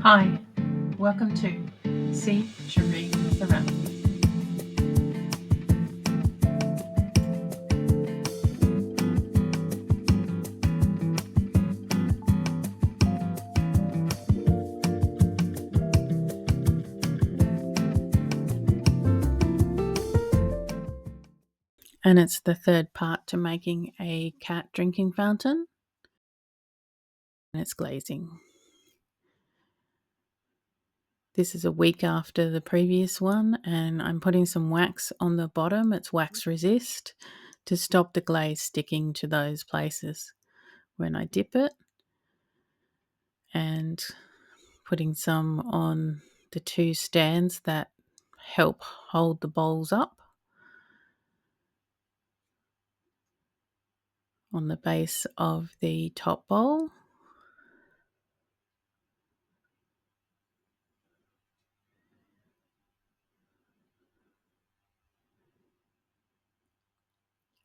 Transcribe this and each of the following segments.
Hi, welcome to Ccherie Ceramics. And it's the third part to making a cat drinking fountain, and it's glazing. This is a week after the previous one, and I'm putting some wax on the bottom. It's wax resist to stop the glaze sticking to those places when I dip it, and putting some on the two stands that help hold the bowls up on the base of the top bowl.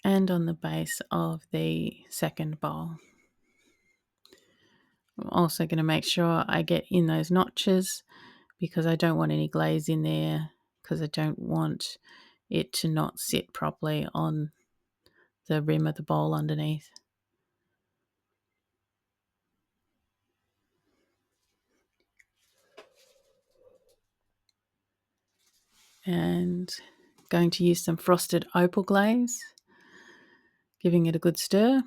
And on the base of the second bowl. I'm also going to make sure I get in those notches because I don't want any glaze in there, because I don't want it to not sit properly on the rim of the bowl underneath. And going to use some frosted opal glaze, giving it a good stir.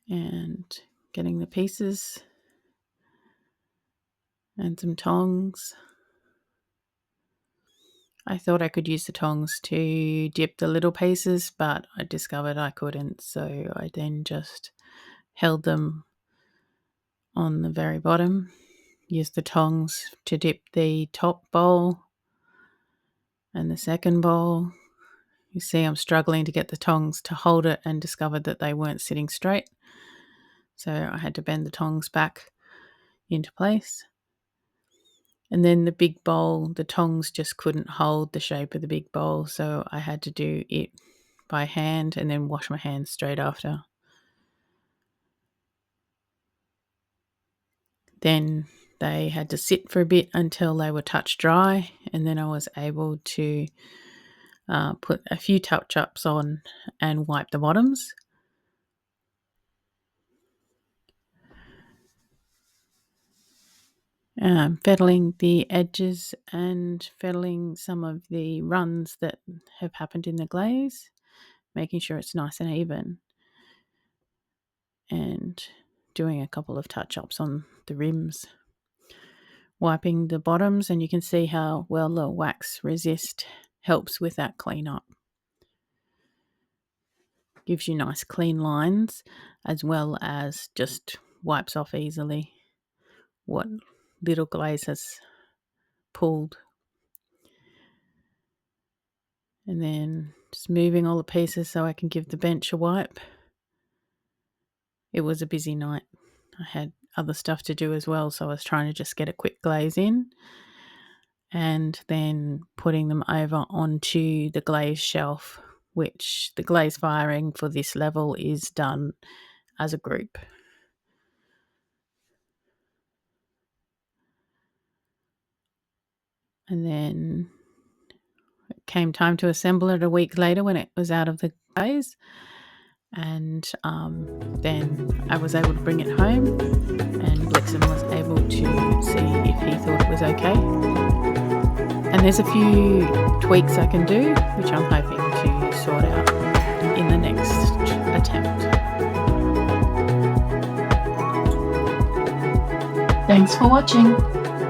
And getting the pieces and some tongs. I thought I could use the tongs to dip the little pieces, but I discovered I couldn't, so I then just held them on the very bottom, used the tongs to dip the top bowl and the second bowl. You see I'm struggling to get the tongs to hold it, and discovered that they weren't sitting straight, so I had to bend the tongs back into place. And then the big bowl, the tongs just couldn't hold the shape of the big bowl, so I had to do it by hand and then wash my hands straight after. Then they had to sit for a bit until they were touch dry, and then I was able to put a few touch-ups on and wipe the bottoms. Fettling the edges and fettling some of the runs that have happened in the glaze, making sure it's nice and even, and doing a couple of touch-ups on the rims, wiping the bottoms, and you can see how well the wax resist helps with that cleanup. Gives you nice clean lines, as well as just wipes off easily what little glaze has pulled. And then just moving all the pieces so I can give the bench a wipe. It was a busy night. I had other stuff to do as well, so I was trying to just get a quick glaze in, and then putting them over onto the glaze shelf, which the glaze firing for this level is done as a group. And then it came time to assemble it a week later when it was out of the glaze, and then I was able to bring it home, and Blixen was able to see if he thought it was okay. And there's a few tweaks I can do, which I'm hoping to sort out in the next attempt. Thanks for watching.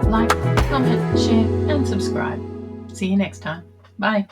Like, comment, share and subscribe. See you next time. Bye.